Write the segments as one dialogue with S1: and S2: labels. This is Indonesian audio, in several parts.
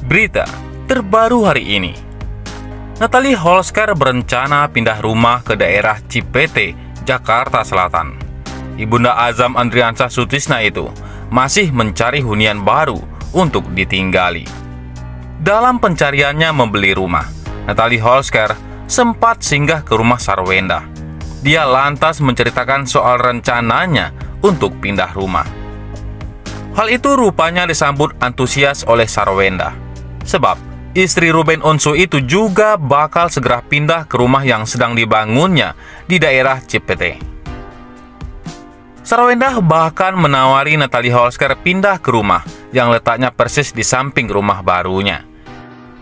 S1: Berita terbaru hari ini. Natalie Holsker berencana pindah rumah ke daerah Cipete, Jakarta Selatan. Ibunda Azam Andriansyah Sutisna itu masih mencari hunian baru untuk ditinggali. Dalam pencariannya membeli rumah, Natalie Holsker sempat singgah ke rumah Sarwenda. Dia lantas menceritakan soal rencananya untuk pindah rumah. Hal itu rupanya disambut antusias oleh Sarwenda, sebab istri Ruben Onsu itu juga bakal segera pindah ke rumah yang sedang dibangunnya di daerah Cipete. Sarwenda bahkan menawari Natalie Holsker pindah ke rumah yang letaknya persis di samping rumah barunya.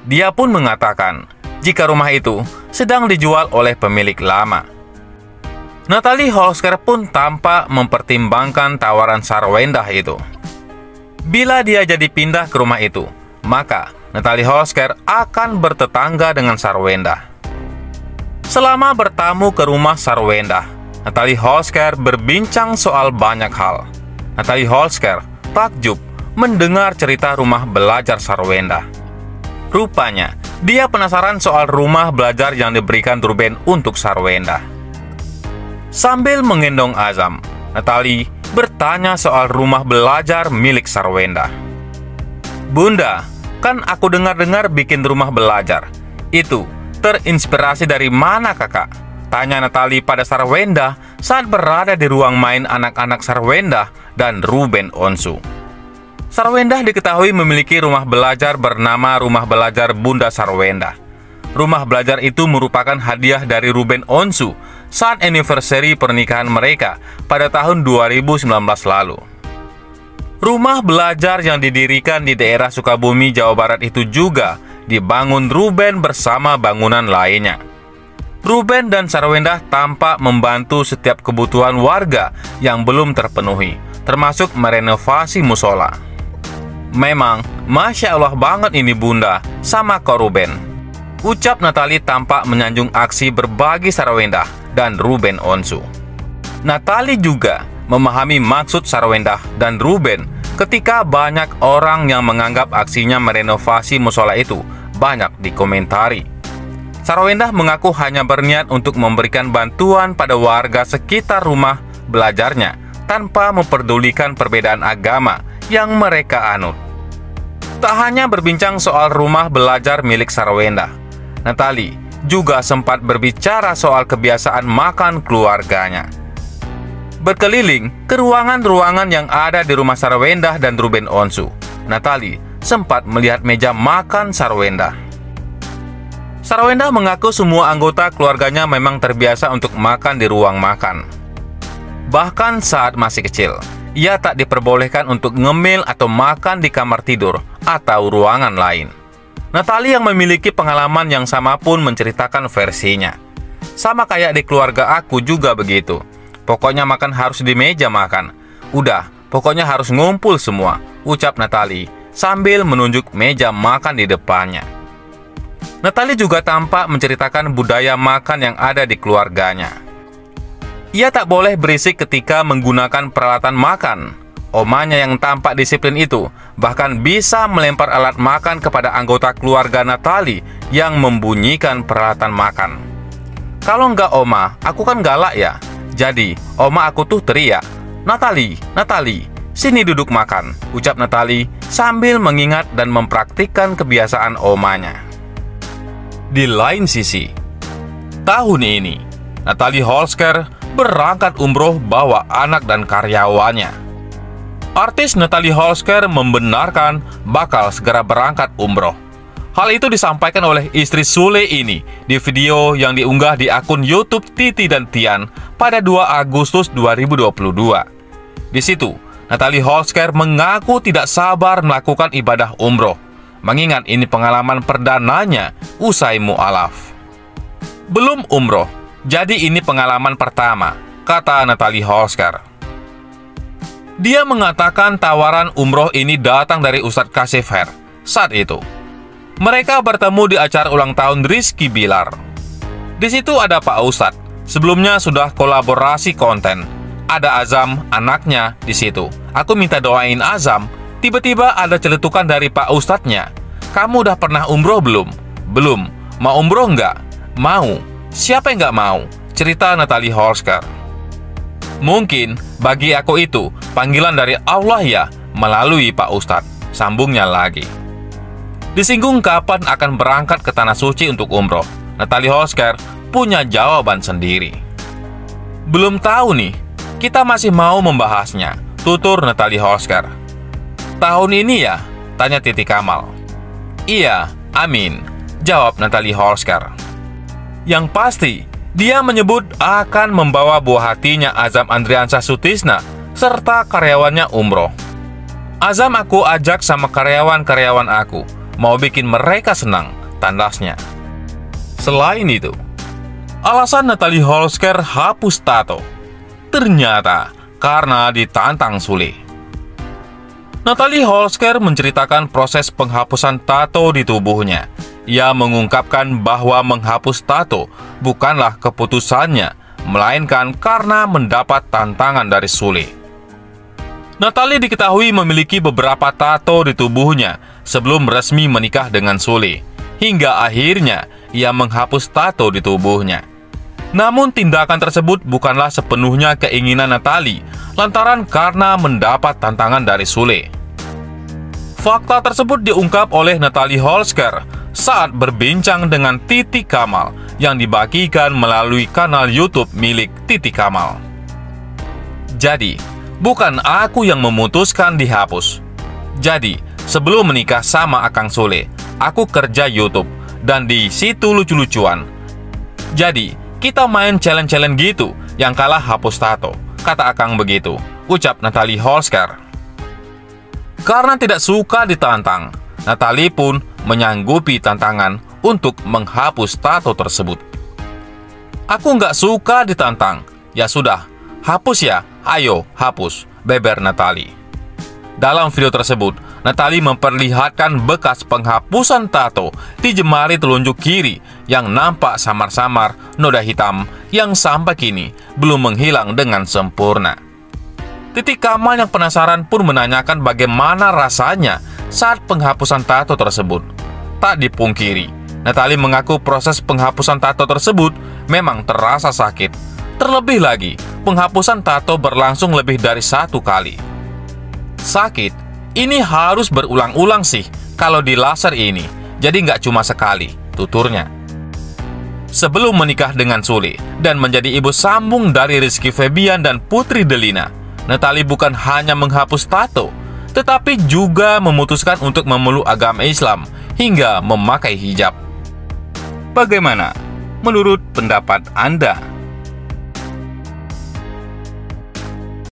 S1: Dia pun mengatakan jika rumah itu sedang dijual oleh pemilik lama. Natalie Holsker pun tampak mempertimbangkan tawaran Sarwenda itu. Bila dia jadi pindah ke rumah itu, maka Natalie Holsker akan bertetangga dengan Sarwenda. Selama bertamu ke rumah Sarwenda, Natalie Holsker berbincang soal banyak hal. Natalie Holsker takjub mendengar cerita rumah belajar Sarwenda. Rupanya, dia penasaran soal rumah belajar yang diberikan Ruben untuk Sarwenda. Sambil menggendong Azam, Natalie bertanya soal rumah belajar milik Sarwenda. "Bunda, kan aku dengar-dengar bikin rumah belajar. Itu terinspirasi dari mana, Kakak?" tanya Natalie pada Sarwenda saat berada di ruang main anak-anak Sarwenda dan Ruben Onsu. Sarwenda diketahui memiliki rumah belajar bernama Rumah Belajar Bunda Sarwenda. Rumah belajar itu merupakan hadiah dari Ruben Onsu saat anniversary pernikahan mereka pada tahun 2019 lalu. Rumah belajar yang didirikan di daerah Sukabumi, Jawa Barat itu juga dibangun Ruben bersama bangunan lainnya. Ruben dan Sarwenda tampak membantu setiap kebutuhan warga yang belum terpenuhi, termasuk merenovasi musola. "Memang, Masya Allah banget ini Bunda, sama kok Ruben," ucap Natalie tampak menyanjung aksi berbagi Sarwenda dan Ruben Onsu. Natalie juga memahami maksud Sarwenda dan Ruben ketika banyak orang yang menganggap aksinya merenovasi musola itu banyak dikomentari. Sarwenda mengaku hanya berniat untuk memberikan bantuan pada warga sekitar rumah belajarnya tanpa memperdulikan perbedaan agama yang mereka anut. Tak hanya berbincang soal rumah belajar milik Sarwenda, Natalie juga sempat berbicara soal kebiasaan makan keluarganya. Berkeliling ke ruangan-ruangan yang ada di rumah Sarwenda dan Ruben Onsu, Natalie sempat melihat meja makan Sarwenda. Sarwenda mengaku semua anggota keluarganya memang terbiasa untuk makan di ruang makan. Bahkan saat masih kecil, ia tak diperbolehkan untuk ngemil atau makan di kamar tidur atau ruangan lain. Natalie yang memiliki pengalaman yang sama pun menceritakan versinya. "Sama kayak di keluarga aku juga begitu. Pokoknya makan harus di meja makan. Udah, pokoknya harus ngumpul semua," ucap Natalie sambil menunjuk meja makan di depannya. Natalie juga tampak menceritakan budaya makan yang ada di keluarganya. Ia tak boleh berisik ketika menggunakan peralatan makan. Omanya yang tampak disiplin itu bahkan bisa melempar alat makan kepada anggota keluarga Natalie yang membunyikan peralatan makan. "Kalau nggak Oma, aku kan galak ya. Jadi, Oma aku tuh teriak, 'Natalie, Natalie, sini duduk makan,' ucap Natalie sambil mengingat dan mempraktikkan kebiasaan omanya. Di lain sisi, tahun ini, Natalie Holsker berangkat umroh bawa anak dan karyawannya. Artis Natalie Holsker membenarkan bakal segera berangkat umroh. Hal itu disampaikan oleh istri Sule ini di video yang diunggah di akun YouTube Titi dan Tian pada 2 Agustus 2022. Di situ, Natalie Holsker mengaku tidak sabar melakukan ibadah umroh, mengingat ini pengalaman perdananya usai mu'alaf. "Belum umroh, jadi ini pengalaman pertama," kata Natalie Holsker. Dia mengatakan tawaran umroh ini datang dari Ustadz Kashif Her saat itu. Mereka bertemu di acara ulang tahun Rizky Bilar. Di situ ada Pak Ustadz. Sebelumnya sudah kolaborasi konten. Ada Azam, anaknya di situ. Aku minta doain Azam, tiba-tiba ada celetukan dari Pak Ustadznya. Kamu udah pernah umroh belum? Belum. Mau umroh nggak? Mau. Siapa yang nggak mau? Cerita Natalie Holsker. Mungkin bagi aku itu panggilan dari Allah ya, melalui Pak Ustadz. Sambungnya lagi. Disinggung kapan akan berangkat ke Tanah Suci untuk umroh, Natalie Holsker punya jawaban sendiri. Belum tahu nih, kita masih mau membahasnya, tutur Natalie Holsker. Tahun ini ya? Tanya Titi Kamal. Iya, amin, jawab Natalie Holsker. Yang pasti, dia menyebut akan membawa buah hatinya Azam Andriansyah Sutisna serta karyawannya umroh. Azam aku ajak sama karyawan-karyawan aku, mau bikin mereka senang, tandasnya. Selain itu, alasan Natalie Holsker hapus tato ternyata karena ditantang Sule. Natalie Holsker menceritakan proses penghapusan tato di tubuhnya. Ia mengungkapkan bahwa menghapus tato bukanlah keputusannya, melainkan karena mendapat tantangan dari Sule. Natalie diketahui memiliki beberapa tato di tubuhnya sebelum resmi menikah dengan Sule, hingga akhirnya ia menghapus tato di tubuhnya. Namun tindakan tersebut bukanlah sepenuhnya keinginan Natalie, lantaran karena mendapat tantangan dari Sule. Fakta tersebut diungkap oleh Natalie Holsker saat berbincang dengan Titi Kamal yang dibagikan melalui kanal YouTube milik Titi Kamal. Jadi, bukan aku yang memutuskan dihapus. Jadi, sebelum menikah sama Akang Sule, aku kerja YouTube dan di situ lucu-lucuan. Jadi, kita main challenge-challenge gitu, yang kalah hapus tato, kata Akang begitu, ucap Natalie Holsker. Karena tidak suka ditantang, Natalie pun menyanggupi tantangan untuk menghapus tato tersebut. Aku nggak suka ditantang. Ya sudah, hapus ya, ayo hapus, beber Natalie. Dalam video tersebut, Natalie memperlihatkan bekas penghapusan tato di jemari telunjuk kiri yang nampak samar-samar noda hitam yang sampai kini belum menghilang dengan sempurna. Titi Kamal yang penasaran pun menanyakan bagaimana rasanya saat penghapusan tato tersebut. Tak dipungkiri, Natalie mengaku proses penghapusan tato tersebut memang terasa sakit. Terlebih lagi, penghapusan tato berlangsung lebih dari 1 kali. Sakit, ini harus berulang-ulang sih kalau di laser ini, jadi nggak cuma sekali, tuturnya. Sebelum menikah dengan Sule dan menjadi ibu sambung dari Rizky Febian dan Putri Delina, Natalie bukan hanya menghapus tato, tetapi juga memutuskan untuk memeluk agama Islam hingga memakai hijab. Bagaimana menurut pendapat Anda?